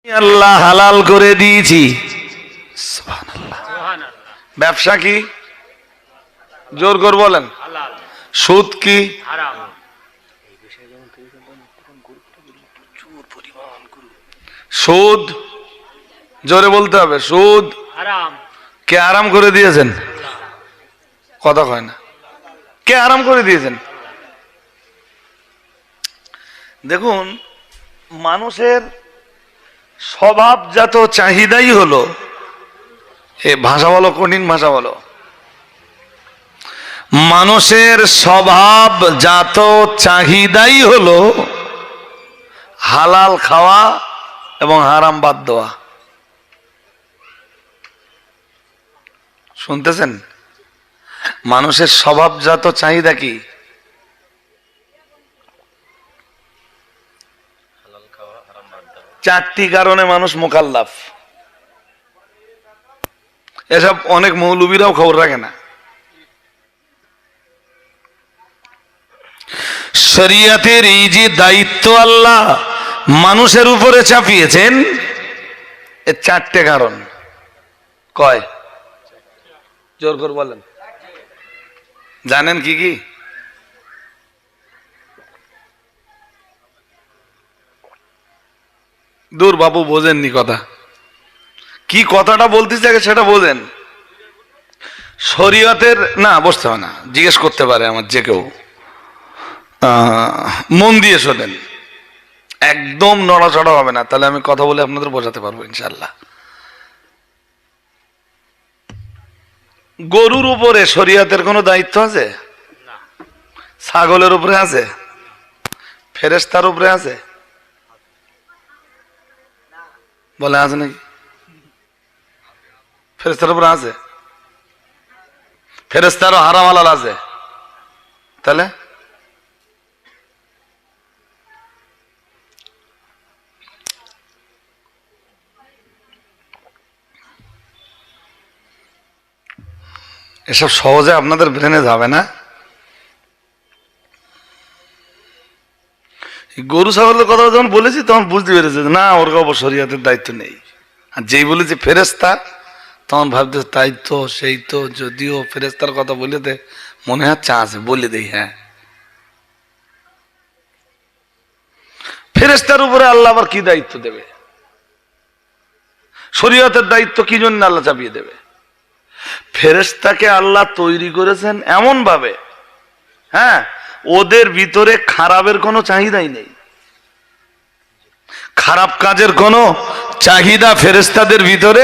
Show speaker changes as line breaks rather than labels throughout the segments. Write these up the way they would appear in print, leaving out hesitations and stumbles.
আল্লাহ হালাল করে দিয়েছি। সুবহানাল্লাহ। ব্যবসা কি? জোর করে বলেন। সুদ কি? সুদ জোরে বলতে হবে। সুদ কে আরাম করে দিয়েছেন? কথা কয় না। কে আরাম করে দিয়েছেন? দেখুন, মানুষের স্বভাবজাত চাহিদাই হলো, এ ভাষা বলো, কঠিন ভাষা বলো, মানুষের স্বভাবজাত চাহিদাই হলো হালাল খাওয়া এবং হারাম বাদ দেওয়া। শুনতেছেন? মানুষের স্বভাবজাত চাহিদা কি? চারটি কারণে মানুষ মুকাল্লাফ। এসব অনেক মৌলবীরাও খবর রাখে না। শরিয়তের এই যে দায়িত্ব আল্লাহ মানুষের উপরে চাপিয়েছেন, এর চারটে কারণ। কয়? জোর করে বলেন। জানেন কি কি? দূর বাবু, বোঝেননি কথা। কি কথাটা বলতেছে আগে সেটা বোঝেন। শরীয়তের না, বসতে হয় না, জিজ্ঞেস করতে পারে আমার যে কেউ। মন দিয়ে শোনেন, একদম নড়াচড়া হবে না, তাহলে আমি কথা বলে আপনাদের বোঝাতে পারবো ইনশাল্লাহ। গরুর উপরে শরীয়তের কোনো দায়িত্ব আছে? ছাগলের উপরে আছে? ফেরেশতার উপরে আছে? বলে আছে নাকি? ফেরেশতার উপরে আছে? ফেরেশতারও হারাম হালাল আছে। তাহলে এসব সহজে আপনাদের ব্রেনে যাবে না। গরু ছাগলের কথা যখন বলেছি তখন বুঝতে পেরেছে না, ওর কাছে শরীয়তের দায়িত্ব নেই। আর যেই বলেছি ফেরেশতা, তখন ভাবতে তাই তো, সেই তো, যদিও ফেরেশতার কথা বলে দে মনে হচ্ছে আছে, বলে দেই। হ্যাঁ, ফেরেশতার উপরে আল্লাহ আবার কি দায়িত্ব দেবে? শরীয়তের দায়িত্ব কি জন্য আল্লাহ চাপিয়ে দেবে? ফেরেশতাকে আল্লাহ তৈরি করেছেন এমন ভাবে, হ্যাঁ, ওদের ভিতরে খারাপের কোনো চাহিদাই নেই। খারাপ কাজের কোনো চাহিদা ফেরেশতাদের ভিতরে।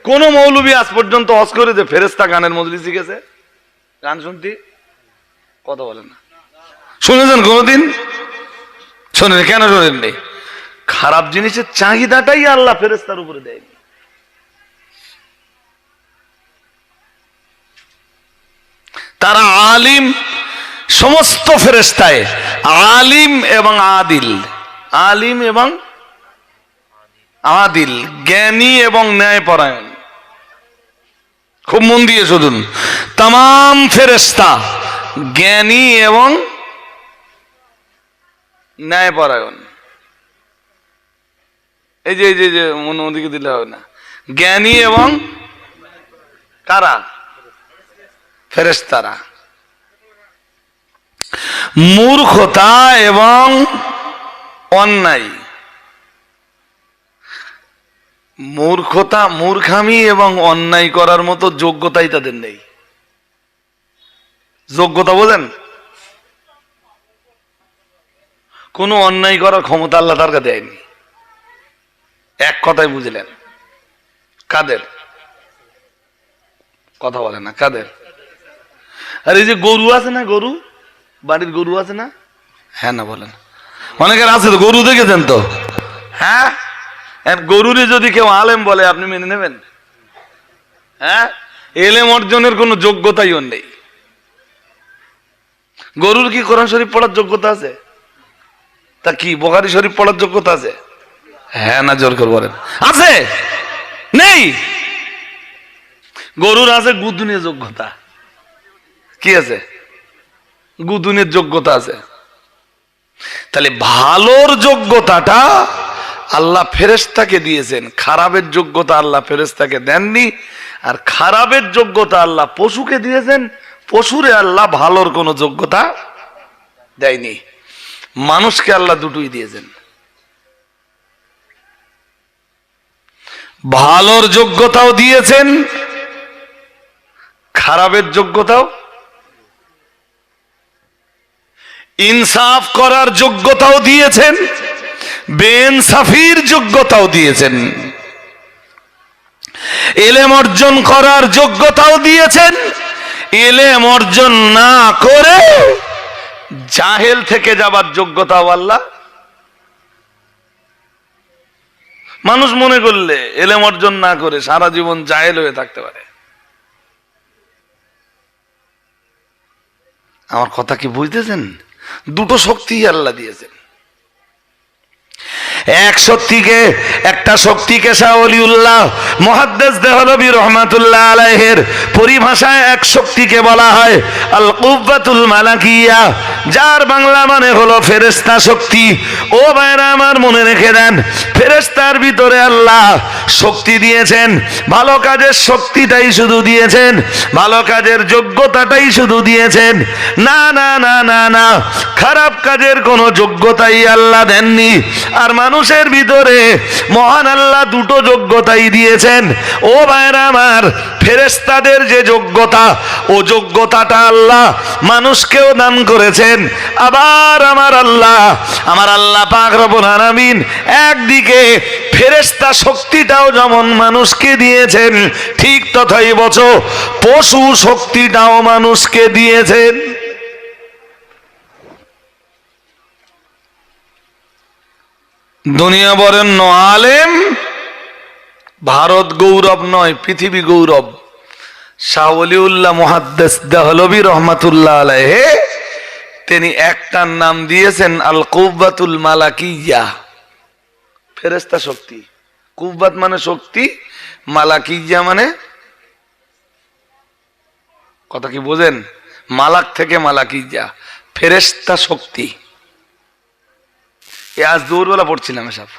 কোন মৌলবী আজ পর্যন্ত হজ করে যে ফেরেশতা গানের মজলিসে গেছে গান শুনতে? কথা বলেন না। শুনেছেন কোনদিন? শোনেন কেন? শোনেন নেই। খারাপ জিনিসের চাহিদাটাই আল্লাহ ফেরেশতার উপরে দেয়নি। তারা আলিম, সমস্ত ফেরেশতায় আলিম এবং আদিল, আলিম এবং আদিল, জ্ঞানী এবং ন্যায়পরায়ণ। খুব মন দিয়ে শুনুন, তাম ফেরেশতা জ্ঞানী এবং ন্যায়পরায়ণ। এই যে মন ওদিকে দিলে হবে না। জ্ঞানী এবং কারা? ফেরেশতারা। মূর্খতা এবং অন্যায়, মূর্খতা, মূর্খামি এবং অন্যায় করার মতো যোগ্যতাই তাদের নেই। যোগ্যতা বোঝেন? কোন অন্যায় করার ক্ষমতা আল্লাহ তার কাছে দেয়নি। এক কথায় বুঝলেন? কাদের? কথা বলে না, কাদের? আর এই যে গরু আছে না, গরু, বাড়ির গরু আছে না? হ্যাঁ না বলেন? অনেকের আছে তো, গরু দেখেছেন তো? হ্যাঁ, গরুরে যদি কেউ আলেম বলে আপনি মেনে নেবেন? হ্যাঁ, এলেম অর্জনের কোন যোগ্যতাই ওর নেই। গরুর কি কোরআন শরীফ পড়ার যোগ্যতা আছে? তা কি বুখারী শরীফ পড়ার যোগ্যতা আছে? হ্যাঁ না জোর করে বলেন? আছে? নেই? গরুর আছে গুদুনের যোগ্যতা। কি আছে? গুদুনের যোগ্যতা আছে। তাহলে ভালোর যোগ্যতাটা আল্লাহ ফেরেশতাকে দিয়েছেন, খারাপের যোগ্যতা আল্লাহ ফেরেশতাকে দেননি। আর খারাপের যোগ্যতা আল্লাহ পশুকে দিয়েছেন, পশুরে আল্লাহ ভালোর কোনো যোগ্যতা দেয়নি। মানুষকে আল্লাহ দুটোই দিয়েছেন, ভালোর যোগ্যতাও দিয়েছেন, খারাপের যোগ্যতাও, ইনসাফ করার যোগ্যতাও দিয়েছেন, বেইনসাফির যোগ্যতাও দিয়েছেন, ইলম অর্জন করার যোগ্যতাও দিয়েছেন, ইলম অর্জন না করে জাহেল থেকে যাবার যোগ্যতাও আল্লাহ। মানুষ মনে করলে ইলম অর্জন না করে সারা জীবন জাহেল হয়ে থাকতে পারে। আমার কথা কি বুঝতেছেন? দুটো শক্তি আল্লাহ দিয়েছেন। এক শক্তিকে, একটা শক্তিকে শাহ ওলিউল্লাহ মুহাদ্দিস দেহলভী রহমাতুল্লাহ আলাইহির পরিভাষায় এক শক্তিকে বলা হয় আল কুওয়াতুল মালাকিয়া, যার বাংলা মানে হলো ফেরেশতা শক্তি। ও ভাইরা আমার, মনে রেখে দেন, ফেরেশতার ভিতরে আল্লাহ শক্তি দিয়েছেন, ভালো কাজের শক্তিটাই শুধু দিয়েছেন, ভালো কাজের যোগ্যতাটাই শুধু দিয়েছেন। না না না না না, খারাপ কাজের কোনো যোগ্যতাই আল্লাহ দেননি। আর মানুষের ভিতরে মহান আল্লাহ দুটো যোগ্যতাই দিয়েছেন। ও ভাইরা আমার, ফেরেশতাদের যে যোগ্যতা, ও যোগ্যতাটা আল্লাহ মানুষকেও দান করেছেন। আবার আমার আল্লাহ পাক রব্বুল আলামিন একদিকে ফেরেশতা শক্তিটাও যেমন মানুষকে দিয়েছেন, ঠিক তথাই বছো পশু শক্তিটাও মানুষকে দিয়েছেন। দুনিয়া বরেণ্য আলেম, ভারত গৌরব নয় পৃথিবী গৌরব, শাহ ওলিউল্লাহ মুহাদ্দিস দেহলভী রহমাতুল্লাহ আলাইহি তিনি একটার নাম দিয়েছেন আল কুওয়াতুল মালাকিয়া, ফেরেশতা শক্তি। কুওয়াত মানে শক্তি, মালাকিয়া মানে, কথা কি বোঝেন? মালাক থেকে মালাকিয়া, ফেরেশতা শক্তি। আজ দৌড়বেলা পড়ছিলাম এসব,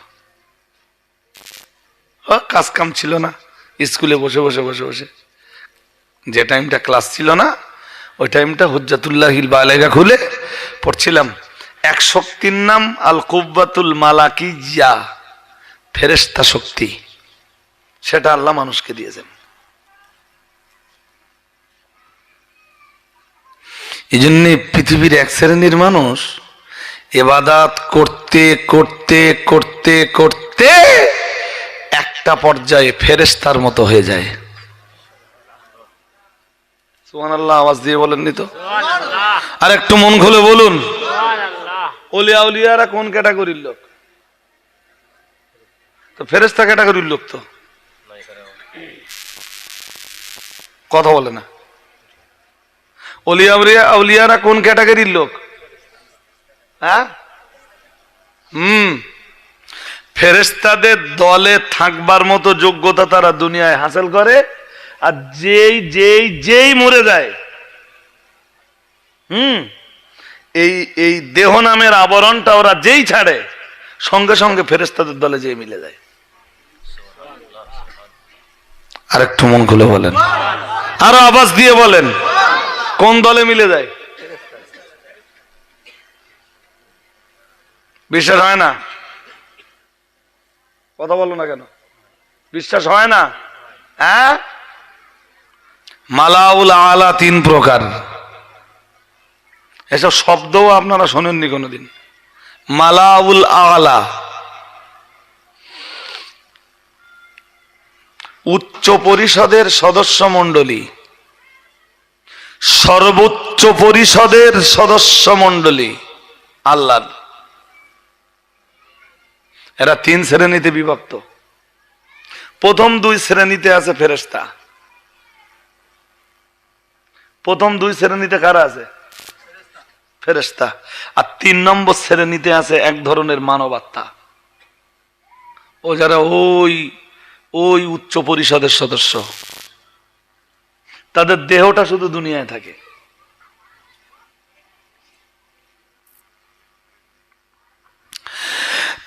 কাজ কাম ছিল না, স্কুলে বসে বসে বসে বসে যে টাইমটা ক্লাস ছিল না, ওই টাইমটা হুজ্জাতুল্লাহিল বালেগা খুলে পড়ছিলাম। এক শক্তির নাম আল কুওয়াতুল মালাকিয়া, ফেরেশতা শক্তি, সেটা আল্লাহ মানুষকে দিয়েছেন। এই জন্য পৃথিবীর এক শ্রেণীর মানুষ ইবাদত করতে করতে করতে করতে একটা পর্যায়ে ফেরেশতার মতো হয়ে যায়। সুবহানাল্লাহ, আওয়াজ দিয়ে বলেননি তো? আর একটু মন খুলে বলুন, ওলিয়া উলিয়ারা কোন ক্যাটাগরির লোক? তো ফেরেশতা ক্যাটাগরির লোক তো, কথা বলে না। ওলিয়া উলিয়ারা কোন ক্যাটাগরির লোক? হ্যাঁ, ফেরেশতাদের দলে থাকবার মতো যোগ্যতা তারা দুনিয়ায় হাসিল করে। আর যেই যেই যেই মরে যায়, এই দেহ নামের আবরণটা ওরা যেই ছাড়ে, সঙ্গে সঙ্গে ফেরেশতাদের দলে যেই মিলে যায়। আর একটু মন খুলে বলেন, আরো আওয়াজ দিয়ে বলেন, কোন দলে মিলে যায়? বিশ্বাস হয় না? কথা বলো না কেন? বিশ্বাস হয় না? হ্যাঁ, মালাউল আলা তিন প্রকার, এসব শব্দও আপনারা শোনেননি কোনোদিন। মালাউল আলা, উচ্চ পরিষদের সদস্য মণ্ডলী, সর্বোচ্চ পরিষদের সদস্য মণ্ডলী আল্লাহর, এরা তিন শ্রেণীতে বিভক্ত। প্রথম দুই শ্রেণীতে আছে ফেরেশতা। প্রথম দুই শ্রেণীতে কারা আছে? ফেরেশতা। আর তিন নম্বর শ্রেণীতে আছে এক ধরনের মানবাত্মা, ও যারা ওই উচ্চ পরিষদের সদস্য, তাদের দেহটা শুধু দুনিয়ায় থাকে।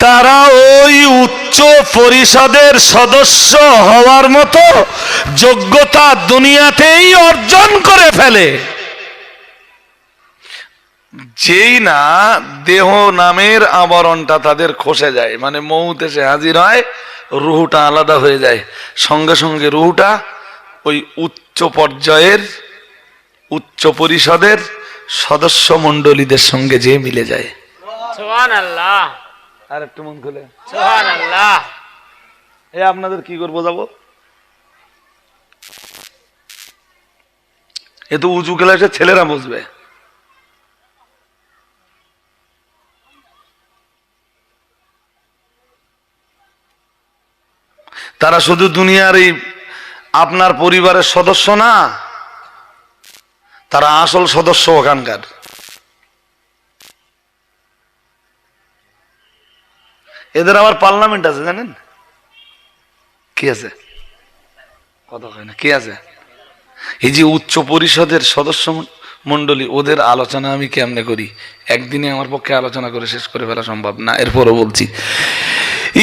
তারা ওই উচ্চ পরিষদের সদস্য হওয়ার মতো যোগ্যতা দুনিয়াতেই অর্জন করে ফেলে, যেই না দেহ নামের আবরণটা তাদের খসে যায়, মানে মৌত এসে হাজির হয়, রুহুটা আলাদা হয়ে যায়, সঙ্গে সঙ্গে রুহুটা ওই উচ্চ পর্যায়ের উচ্চ পরিষদের সদস্য মণ্ডলীদের সঙ্গে যে মিলে যায়।
সুবহানাল্লাহ।
আর একটু মন খুলে
সুবহানাল্লাহ।
আপনাদের কি করবো যাবো, এ তো উঁচু ক্লাসের ছেলেরা বুঝবে। তারা শুধু দুনিয়ার এই আপনার পরিবারের সদস্য না, তারা আসল সদস্য ওখানকার। এদের আবার পার্লামেন্ট আছে, জানেন কি আছে? কথা হয় না, কি আছে? এই যে উচ্চ পরিষদের সদস্য মন্ডলী, ওদের আলোচনা আমি কেমনে করি, একদিনে আমার পক্ষে আলোচনা করে শেষ করে ফেলা সম্ভব না। এরপরও বলছি,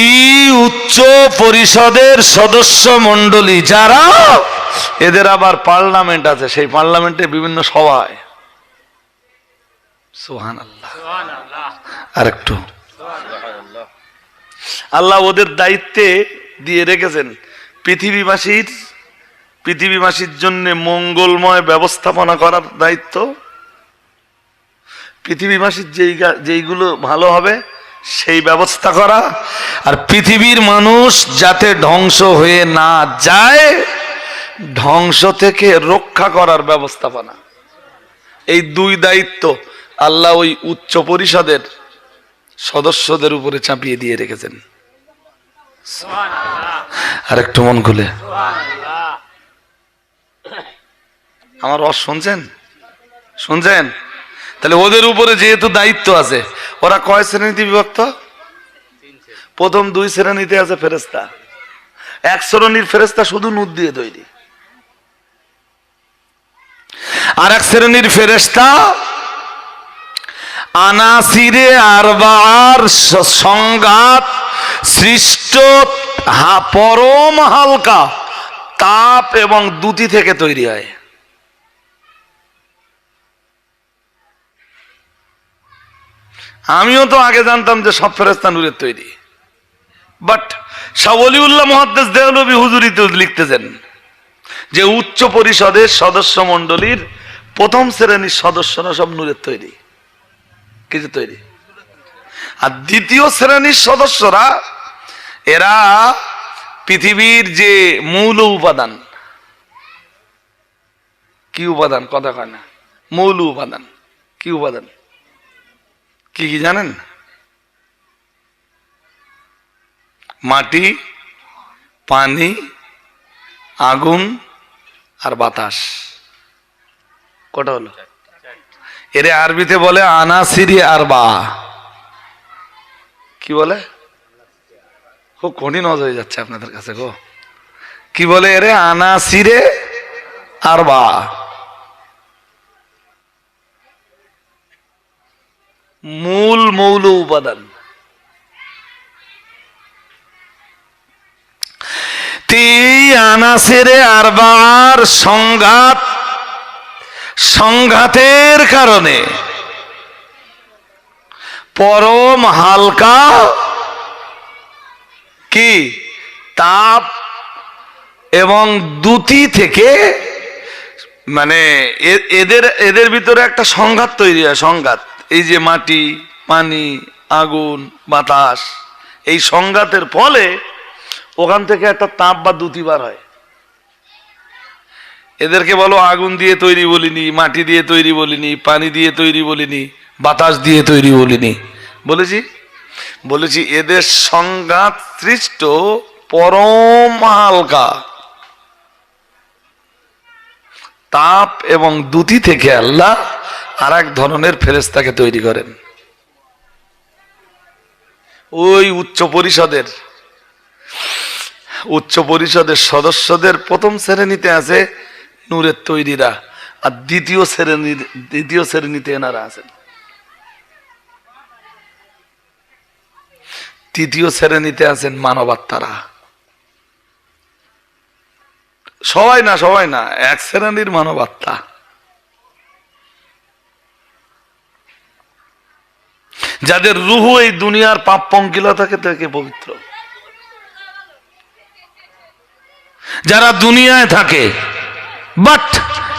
এই উচ্চ পরিষদের সদস্য মন্ডলী যারা, এদের আবার পার্লামেন্ট আছে, সেই পার্লামেন্টে বিভিন্ন সভায়। সুবহানাল্লাহ। আর একটু, আল্লাহ ওদের দায়িত্বে দিয়ে রেখেছেন পৃথিবীবাসীর জন্য মঙ্গলময় ব্যবস্থাপনা করার দায়িত্ব, পৃথিবীবাসীর যেইগুলো ভালো হবে সেই ব্যবস্থা করা, আর পৃথিবীর মানুষ যাতে ধ্বংস হয়ে না যায়, ধ্বংস থেকে রক্ষা করার ব্যবস্থাপনা। এই দুই দায়িত্ব আল্লাহ ওই উচ্চ পরিষদের সদস্যদের উপরে চাপিয়ে দিয়ে রেখেছেন। আর একটু মন খুলে আমার রস শুনছেন? তাহলে ওদের উপরে যেহেতু দায়িত্ব আছে, ওরা কয় শ্রেণীতে বিভক্ত? প্রথম দুই শ্রেণীতে আছে ফেরেশতা। এক শ্রেণীর ফেরেশতা শুধু নূর দিয়ে তৈরি, আর এক শ্রেণীর ফেরেশতা আনাসিরে আরবার সংঘাত সৃষ্ট পরম হালকা তাপ এবং দ্যুতি থেকে তৈরি হয়। আমিও তো আগে জানতাম যে সব ফেরেশতা নূরের তৈরি, বাট শাহ ওলিউল্লাহ মুহাদ্দিস দেওলভী হুজুরিতে লিখতেছেন যে উচ্চ পরিষদের সদস্য মণ্ডলীর প্রথম শ্রেণীর সদস্যরা সব নূরের তৈরি, কিছু তৈরি। আর দ্বিতীয় শ্রেণীর সদস্যরা, এরা পৃথিবীর যে মৌল উপাদান, কি উপাদান কথা কয় না, মৌল উপাদান, কি উপাদান, কি কি জানেন? মাটি, পানি, আগুন আর বাতাস। কটা হলো? এর আরবিতে বলে আনাসিরি আরবা। কি বলে? খুব কঠিন হয়ে যাচ্ছে আপনাদের কাছে গো। কি বলে এরে? আনাসিরে আরবা। মূল মৌল উপাদান। আনাসিরে আরবার সংঘাতের কারণে পরম হালকা কি তাপ এবং দ্যুতি থেকে, মানে এদের ভিতরে একটা সংঘাত তৈরি হয়। সংঘাত, এই যে মাটি, পানি, আগুন, বাতাস, এই সংঘাতের ফলে ওখান থেকে একটা তাপ বা দ্যুতি বার হয়। এদেরকে বলো আগুন দিয়ে তৈরি বলিনি, মাটি দিয়ে তৈরি বলিনি, পানি দিয়ে তৈরি বলিনি, বাতাস দিয়ে তৈরি বলিনি, বলেছি এদের সংঘাত সৃষ্ট পরম হালকা তাপ এবং দ্যুতি থেকে আল্লাহ আর এক ধরনের ফেরেশতাকে তৈরি করেন। ওই উচ্চ পরিষদের সদস্যদের প্রথম শ্রেণীতে আছে নূরের তৈরিরা, আর দ্বিতীয় শ্রেণীতে এনারা আছেন। তৃতীয় শ্রেণীতে আছেন মানবাত্মারা। সবাই না, এক শ্রেণীর মানবাত্মা। যাদের রুহু এই দুনিয়ার পাপ পঙ্কিলতা থেকে পবিত্র, যারা দুনিয়ায় থাকে বাট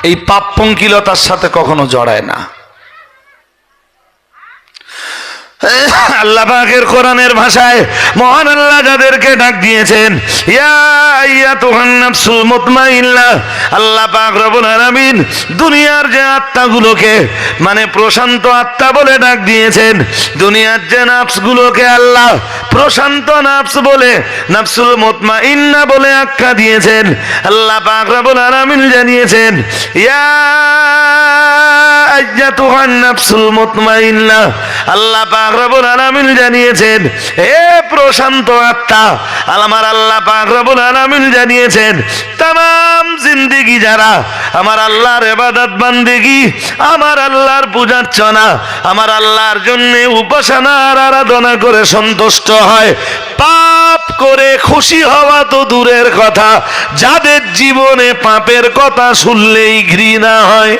এই পাপ পঙ্কিলতার সাথে কখনো জড়ায় না। আল্লাহ পাকের কোরআনের ভাষায় মহান আল্লাহ যাদেরকে ডাক দিয়েছেন, ইয়া আইয়াতুহান নাফসুল মুতমাইন্নাহ, আল্লাহ পাক রব্বুল আলামিন দুনিয়ার যে আত্মাগুলোকে মানে প্রশান্ত আত্মা বলে ডাক দিয়েছেন, দুনিয়ার যে নাফসগুলোকে আল্লাহ প্রশান্ত নাফস বলে নাফসুল মুতমাইন্নাহ বলে আখ্যা দিয়েছেন। আল্লাহ পাক রব্বুল আলামিন জানিয়েছেন, ইয়া আইয়াতুহান নাফসুল মুতমাইন্নাহ, আল্লাহ পাক রব্বুল আলামিন জানিয়েছেন, হে প্রশান্ত আত্মা, আমার আল্লাহ পাক রব্বুল আলামিন জানিয়েছেন তামাম জিন্দেগি যারা আমার আল্লাহর ইবাদত বান্দেগি, আমার আল্লাহর পূজার্চনা, আমার আল্লাহর জন্য উপাসনা আর আরাধনা করে সন্তুষ্ট হয়, পাপ করে খুশি হওয়া তো দূরের কথা, যাদের জীবনে পাপের কথা শুনলেই ঘৃণা হয়,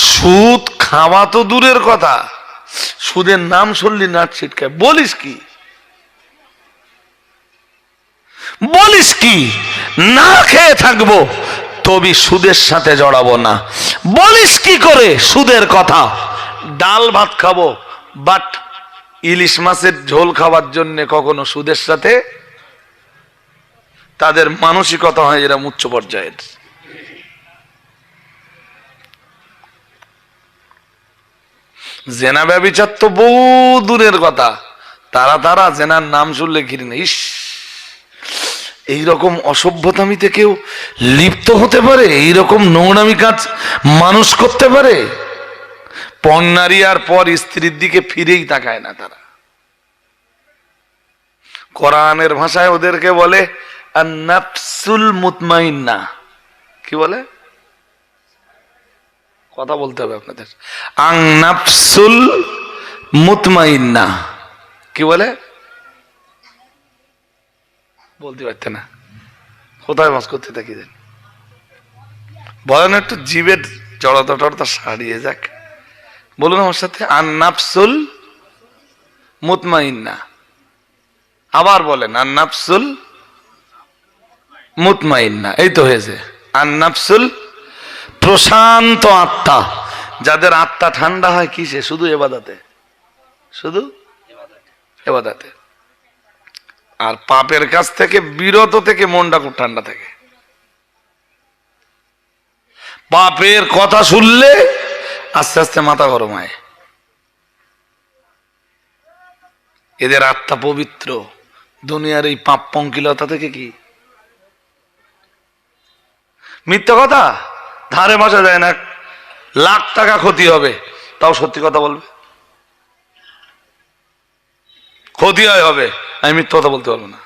সুদ খাওয়া তো দূরের কথা, সুদের নাম শুনলি নাট ছিটকায়, বলিস কি না খেয়ে থাকবো তবে সুদের সাথে জড়াবো না, বলিস কি করে সুদের কথা, ডাল ভাত খাবো বাট ইলিশ মাছের ঝোল খাওয়ার জন্য কখনো সুদের সাথে, তাদের মানসিকতা হয় এরা উচ্চ পর্যায়ের। জেনা ব্যভিচার তো বহু দূরের কথা, তারা জেনার নাম শুনলে ঘৃণা, ইস এইরকম অসভ্যতামিতে কেউ লিপ্ত হতে পারে, এইরকম নোংরামি কাজ মানুষ করতে পারে। পর নারী আর পর স্ত্রীর দিকে ফিরেই তাকায় না তারা। কোরআনের ভাষায় ওদেরকে বলে আন-নাফসুল মুতমাইন্নাহ। কি বলে? কথা বলতে হবে আপনাদের। আন-নাফসুল মুতমাইন্নাহ কি বলে? বলতে পারতে না, কোথায় মাস করতে থাকি দেন, বলেন একটু জীবের জড়তা টড়তা সারিয়ে যাক, বলুন আমার সাথে, আন-নাফসুল মুতমাইন্নাহ। আবার বলেন আন-নাফসুল মুতমাইন্নাহ। এই তো হয়েছে, আন-নাফসুল প্রশান্ত আত্মা। যাদের আত্মা ঠান্ডা হয় কিসে? শুধু ইবাদতে, শুধু ইবাদতে। আর পাপের কাছ থেকে বিরত থেকে মনটা খুব ঠান্ডা থাকে। পাপের কথা শুনলে আস্তে আস্তে মাথা গরম হয়। এদের আত্মা পবিত্র, দুনিয়ার এই পাপ পঙ্কিলতা থেকে কি মিথ্যা কথা ধারে বসা যায় না, লাখ টাকা ক্ষতি হবে তাও সত্যি কথা বলবে, ক্ষতি হয় হবে, আমি মিথ্যা কথা বলতে পারবো না।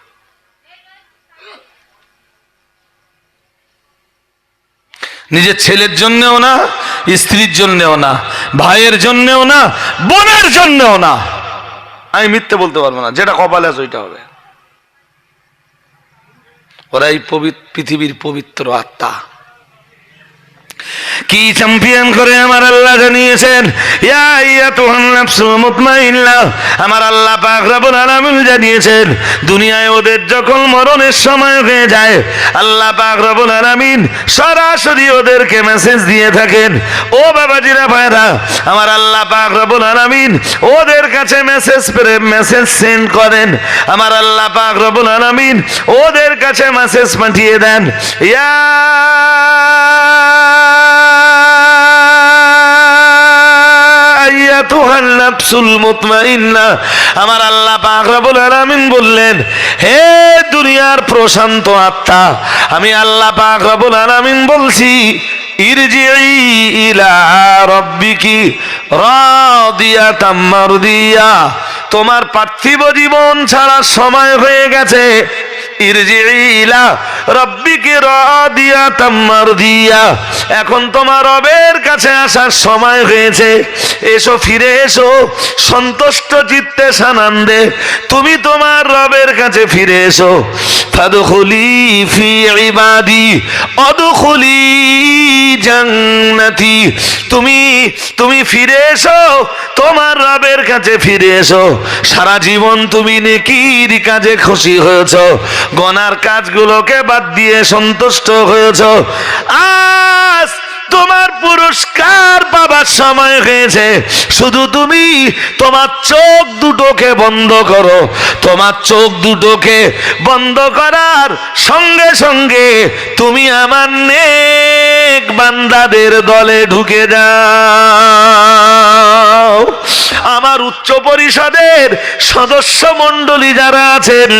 নিজের ছেলের জন্যও না, স্ত্রীর জন্যও না, ভাইয়ের জন্যও না, বোনের জন্যও না, আমি মিথ্যে বলতে পারবো না। যেটা কপালে আছে ওইটা হবে। ওরা এই পৃথিবীর পবিত্র আত্মা। কি চ্যাম্পিয়ন করে আমার আল্লাহ জানিয়েছেন, ইয়া আইয়াতুহান নাফসুল মুতমাইন্নাহ, আমার আল্লাহ পাক রব্বুল আলামিন জানিয়েছেন দুনিয়ায় ওদের যখন মরণের সময় হয়ে যায়, আল্লাহ পাক রব্বুল আলামিন সরাসরি ওদেরকে মেসেজ দিয়ে থাকেন। ও বাবাজিরা ভাইরা, আমার আল্লাহ পাক রব্বুল আলামিন ওদের কাছে মেসেজ সেন্ড করেন। আমার আল্লাহ পাক রব্বুল আলামিন ওদের কাছে মেসেজ পাঠিয়ে দেন, ইয়া আইয়াতুহান নাফসুল মুতমাইন্নাহ, আমার আল্লাহ পাক রব্বুল আলামিন বললেন, হে দুনিয়ার প্রশান্ত আত্মা, আমি আল্লাহ পাক রব্বুল আলামিন বলছি, ইরজিই ইলা রাব্বিকি রাদিয়াতাম মারদিয়া, তোমার পার্থিব জীবন ছাড়া সময় হয়ে গেছে। ইরজিই ইলা রব্বিকে রাদিয়াতাম মারদিয়া। এখন তোমার রবের কাছে আসার সময় হয়েছে, এসো, ফিরে এসো সন্তুষ্ট চিত্তে সানন্দে, তুমি তোমার রবের কাছে ফিরে এসো। ফাদখুলি ফি ইবাদি আদখুলি জান্নাতি। তুমি ফিরে এসো, তোমার রবের কাছে ফিরে এসো। সারা জীবন তুমি নেকির কাজে খুশি হয়েছ, গুনার কাজগুলোকে বাদ দিয়ে সন্তুষ্ট হয়েছ। আজ তোমার পুরস্কার পাবার সময় হয়েছে। শুধু তুমি তোমার চোখ দুটোকে বন্ধ করো। তোমার চোখ দুটোকে বন্ধ করার সঙ্গে সঙ্গে তুমি আমার নেক বান্দাদের দলে ঢুকে যাও। আমার উচ্চ পরিষদের সদস্য মণ্ডলী যারা আছেন,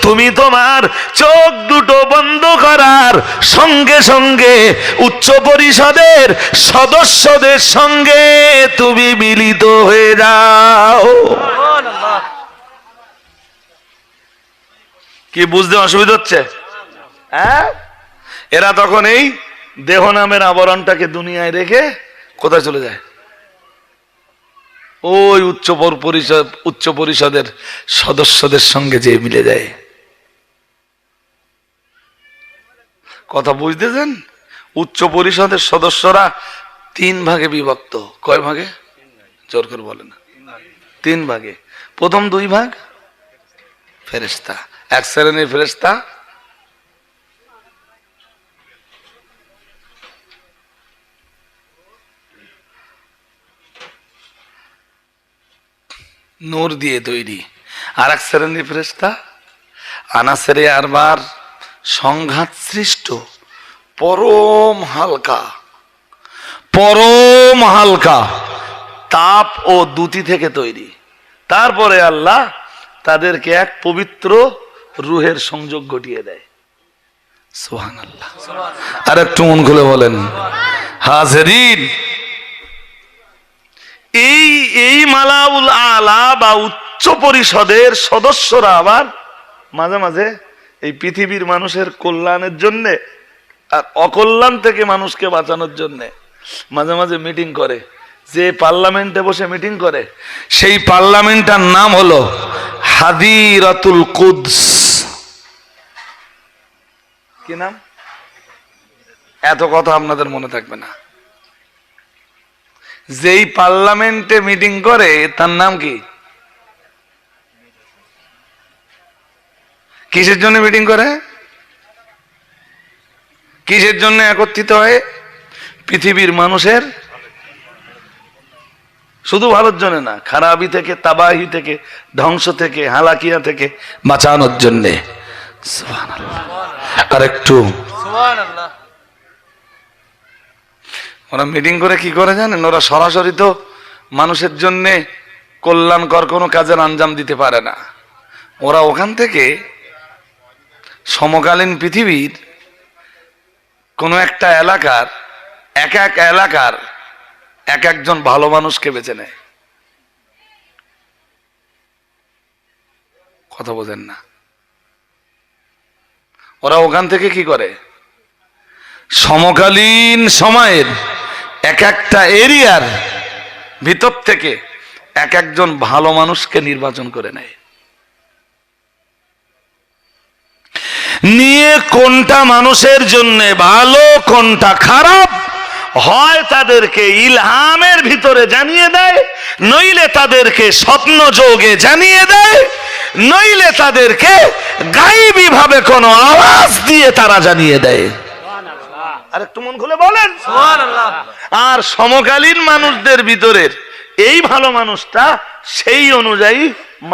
তুমি তোমার চোখ দুটো বন্ধ করার সঙ্গে সঙ্গে উচ্চ পরিষদের সদস্যদের সঙ্গে তুমি মিলিত হয়ে যাও। কি বুঝতে অসুবিধা হচ্ছে? হ্যাঁ, এরা তখন এই দেহ নামের আবরণটাকে দুনিয়ায় রেখে কোথায় চলে যায়? ওই উচ্চ পরিষদের সদস্যদের সঙ্গে যে মিলে যায়। কথা বুঝতেছেন? উচ্চ পরিষদের সদস্যরা 3 ভাগে বিভক্ত। কয় ভাগে? জোর করে বলেন। 3 ভাগে। প্রথম 2 ভাগ ফেরেশতা, এক শ্রেণীর ফেরেশতা নূর দিয়ে তৈরি, আর এক শ্রেণীর ফেরেশতা আনাসেরে আরবার সংঘাত সৃষ্ট, পরম হালকা তাপ ও দ্যুতি থেকে তৈরি। তারপরে আল্লাহ তাদেরকে এক পবিত্র রূহের সংযোগ ঘটিয়ে দেয়। সুবহানাল্লাহ। আর একটু মন খুলে বলেন হাজেরিন, এই মালাউল আলা বা উচ্চ পরিষদের সদস্যরা আবার মাঝে মাঝে এই পৃথিবীর মানুষের কল্যাণের জন্য আর অকল্যাণ থেকে মানুষকে বাঁচানোর জন্য মাঝে মাঝে মিটিং করে। যে পার্লামেন্টে বসে মিটিং করে, সেই পার্লামেন্টটার নাম হলো হাদিরাতুল কুদস। কি নাম? এত কথা আপনাদের মনে থাকবে না। যেই পার্লামেন্টে মিটিং করে তার নাম কি? কিসের জন্য মিটিং করে? কিসের জন্য একত্রিত হয়? পৃথিবীর মানুষের শুধু ভালোর জন্য না, খারাপি থেকে, তাবাহি থেকে, ধ্বংস থেকে, হালাকিয়া থেকে বাঁচানোর জন্যে। সুবহানাল্লাহ। আর একটু সুবহানাল্লাহ। ওরা মিটিং করে কি করে জানেন? ওরা সরাসরি তো মানুষের জন্য কল্যাণকর কোনো কাজের আঞ্জাম দিতে পারে না। ওরা ওখান থেকে সমকালীন পৃথিবীর কোনো একটা এলাকার এক একজন ভালো মানুষকে বেছে নেয়। কথা বোঝেন না? ওরা ওখান থেকে কি করে? সমকালীন সময়ের এক একটা এরিয়ার ভিতর থেকে এক একজন ভালো মানুষকে নির্বাচন করে নেয়। নিয়ে কোনটা মানুষের জন্য ভালো, কোনটা খারাপ, হয় তাদেরকে ইলহামের ভিতরে জানিয়ে দেয়, নইলে তাদেরকে স্বপ্ন যোগে জানিয়ে দেয়, নইলে তাদেরকে গায়েবী ভাবে কোনো আওয়াজ দিয়ে তারা জানিয়ে দেয়। আর একটু মন খুলে বলেন সুবহানাল্লাহ। আর সমকালীন মানুষদের ভিতরের এই ভালো মানুষটা সেই অনুযায়ী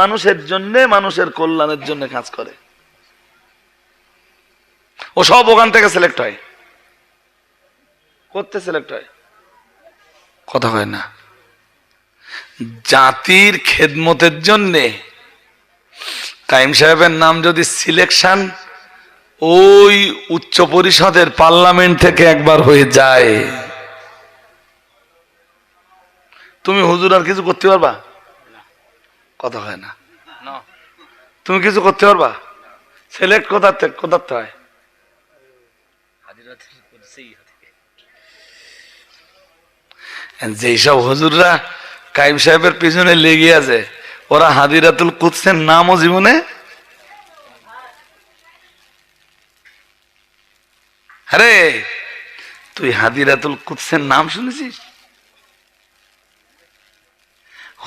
মানুষের জন্য, মানুষের কল্যাণের জন্য কাজ করে। ও সব ওখান থেকে সিলেক্ট হয়। করতে সিলেক্ট হয়? কথা হয় না। জাতির খেদমতের জন্যে কাইম সাহেবের নাম যদি সিলেকশন ওই উচ্চ পরিষদের পার্লামেন্ট থেকে একবার হয়ে যায়, তুমি হুজুর আর কিছু করতে পারবা? কথা হয় না। তুমি কিছু করতে পারবা? সিলেক্ট কোথার থেকে হয়? যেসব হুজুররা কাইম সাহেবের পিছনে লেগে আছে, ওরা হাদিরাতুল কুদসের নামও জীবনে আরে তুই হাদিরাতুল কুদসের নাম শুনেছিস?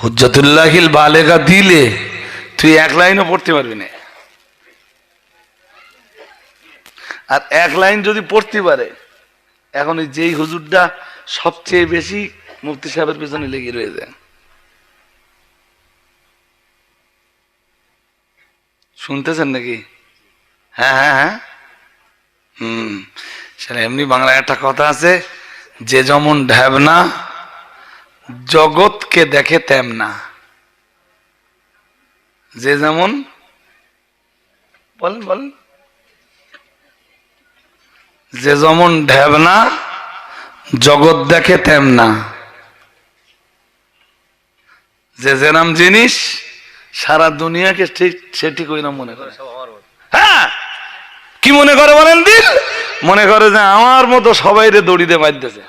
হুজ্জাতুল্লাহিল বালেগা দিলে তুই এক লাইনও পড়তে পারবি না। আর এক লাইন যদি পড়তে পারে, এখন যেই হুজুরটা সবচেয়ে বেশি মুফতি সাহেবের পেছনে লেগে রয়েছে, শুনতেছেন নাকি? হ্যাঁ হ্যাঁ হ্যাঁ, সেটা এমনি বাংলায় একটা কথা আছে, যে যেমন ঢ্যাবনা জগৎকে দেখে তেমনা। যে যেমন বলেন বলেন, যে যেমন ঢ্যাবনা জগৎ দেখে তেমনা। যে যেরাম জিনিস সারা দুনিয়াকে ঠিক সে ঠিক ওই নাম মনে করে। হ্যাঁ, কি মনে করে বলেন? দিল মনে করে যে আমার মতো সবাই রে দড়িতে বাঁধতেছে।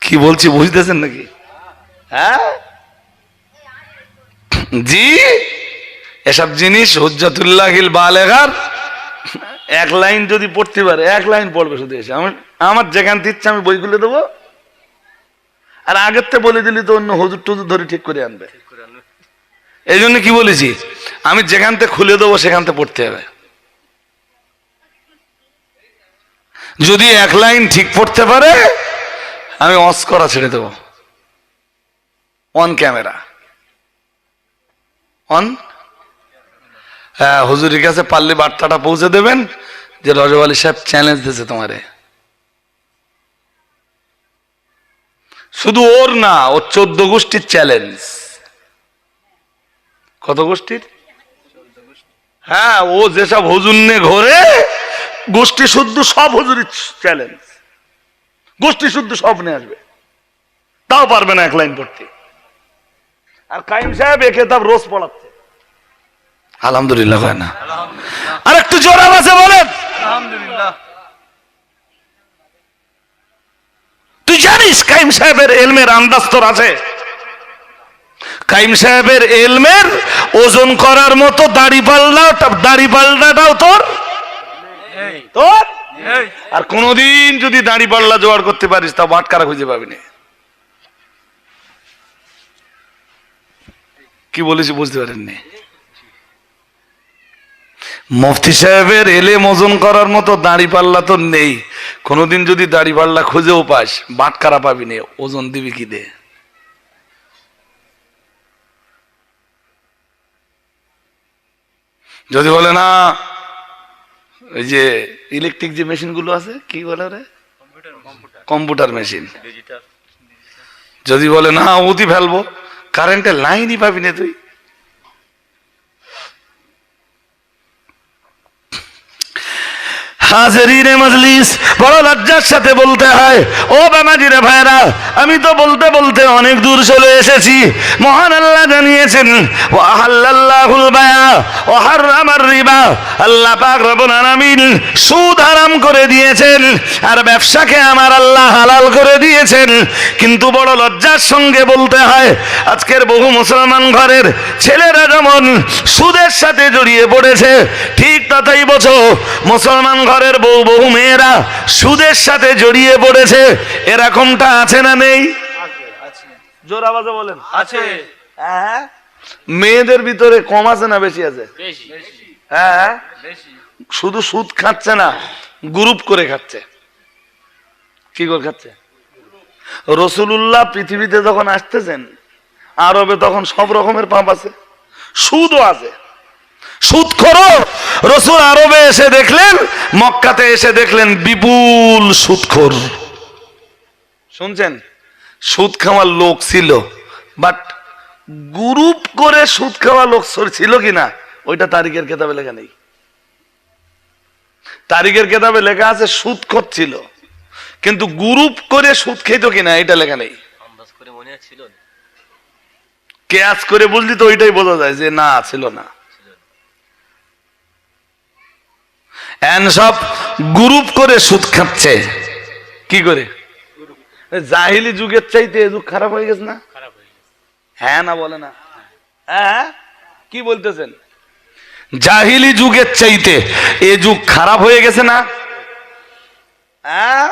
কি বলছি বুঝতেছেন নাকি? হ্যাঁ জি, এসব জিনিস হুজ্জাতুল্লাহিল বালেগার এক লাইন যদি পড়তে পারে, এক লাইন পড়বে শুধু এসে আমার যেখান থেকে ইচ্ছা আমি বইগুলো দেবো, আর আগের থেকে বলে দিলি তো অন্য হুজুর টুজুর ধরে ঠিক করে আনবে। এই জন্য কি বলেছি, আমি যেখান থেকে খুলে দেবো সেখান থেকে পড়তে হবে। যদি এক লাইন ঠিক পড়তে পারে আমি অস করা ছেড়ে দেবো, অন ক্যামেরা অন। হ্যাঁ, হুজুরের কাছে পারলে বার্তাটা পৌঁছে দেবেন যে রজব আলী সাহেব চ্যালেঞ্জ দিয়েছে তোমারে। শুধু ওর না, ও 14 গোষ্ঠীর চ্যালেঞ্জ। কত গোষ্ঠীর? হ্যাঁ, ও যেসব হুজুর নিয়ে ঘোরে গোষ্ঠী শুদ্ধ সব হুজুরের চ্যালেঞ্জ, গোষ্ঠী শুদ্ধ সব নিয়ে আসবে, তাও পারবে না এক লাইন পড়তে। আর কাইম সাহেব এ কিতাব রোজ পড়াচ্ছে, আলহামদুলিল্লাহ হয় না? আর একটু জোর আওয়াজে বলেন আলহামদুলিল্লাহ। তুই জানিস কাইম সাহেবের এলমের আন্দাজ তোর আছে? কাইম সাহেবের এলমের ওজন করার মতো দাড়ি পাল্লাটাও তোর তোর। আর কোনদিন যদি দাড়ি পাল্লা জোগাড় করতে পারিস তা বাটকারা খুঁজে পাবি না। কি বলেছি বুঝতে পারেননি? মুফতি সাহেবের এলেম ওজন করার মতো দাড়ি পাল্লা তো নেই। কোনদিন যদি দাড়ি পাল্লা খুঁজেও পাস বাটকারা পাবি না, ওজন দিবি কি দে? যদি বলে না ওই যে ইলেকট্রিক যে মেশিন গুলো আছে, কি বলে রে, কম্পিউটার মেশিন, যদি বলে না উতি ফেলবো, কারেন্টের লাইনই পাবি না তুই। হাজিরিনে মজলিস, বড় লজ্জার সাথে বলতে হয় ও বাবাজিরে ভাইরা, আমি তো বলতে বলতে অনেক দূর চলে এসেছি। মহান আল্লাহ জানিয়েছেন ওয়া হাল্লাল্লাহুল বায়া ওয়া হারামার রিবা, আল্লাহ পাক রব্বুল আলামিন সুদ হারাম করে দিয়েছেন আর ব্যবসাকে আমার আল্লাহ হালাল করে দিয়েছেন। কিন্তু বড় লজ্জার সঙ্গে বলতে হয় আজকের বহু মুসলমান ঘরের ছেলেরা যেমন সুদের সাথে জড়িয়ে পড়েছে, ঠিক ততই বোঝো মুসলমান ঘরের বহু মেয়েরা সুদের সাথে জড়িয়ে পড়েছে। এরকমটা আছে না নেই? জোর আওয়াজে বলেন আছে। হ্যাঁ, মেয়েদের ভিতরে কম আছে না বেশি আছে? হ্যাঁ, শুধু সুদ খাচ্ছে না, গ্রুপ করে খাচ্ছে। কি করে খাচ্ছে? রাসূলুল্লাহ পৃথিবীতে যখন আসতেছেন আরবে তখন সব রকমের পাপ আছে, সুদও আছে। সুদখোরও রাসূল আরবে এসে দেখলেন, মক্কাতে এসে দেখলেন বিপুল সুদখোর। শুনছেন? সুদ খাওয়ার লোক ছিল, বাট গ্রুপ করে সুদ খাওয়া লোক ছিল কিনা ওইটা তারিখের কেতাবে লেখা নেই। তারিখের কেতাবে লেখা আছে সুদখোর ছিল, কিন্তু গ্রুপ করে সুদ খেত কিনা এটা লেখা নেই। কেয়াস করে বুঝলি তো ওইটাই বোঝা যায় যে না ছিল না। সব গ্রুপ করে সুদ খাচ্ছে। কি করে? জাহিলি যুগের চাইতে এ যুগ খারাপ হয়ে গেছে না? হ্যাঁ না বলে না? হ্যাঁ, কি বলতেছেন? জাহিলি যুগের চাইতে এ যুগ খারাপ হয়ে গেছে না? হ্যাঁ,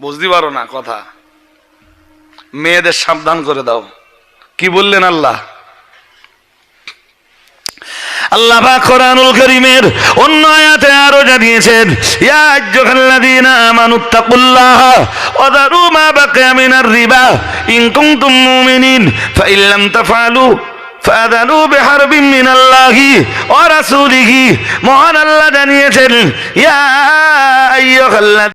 বুঝতে পারো না কথা। মেয়েদের সাবধান করে দাও। কি বললেন আল্লাহ? আল্লাহ পাক কোরআনুল কারীমের অন্য আয়াতে আরো জানিয়েছেন, ইয়া আইয়ুহাল্লাযীনা আমানুত্তাকুল্লাহ ওয়া যারু মা বাকিয়া মিনার রিবা ইন কুনতুম মুমিনিন ফাইন লাম তাফআলু ফাযানু বিহারবিন মিনাল্লাহি ওয়া রাসূলিহি। মহান আল্লাহ জানিয়েছেন, ইয়া আইয়ুহাল্লাযীনা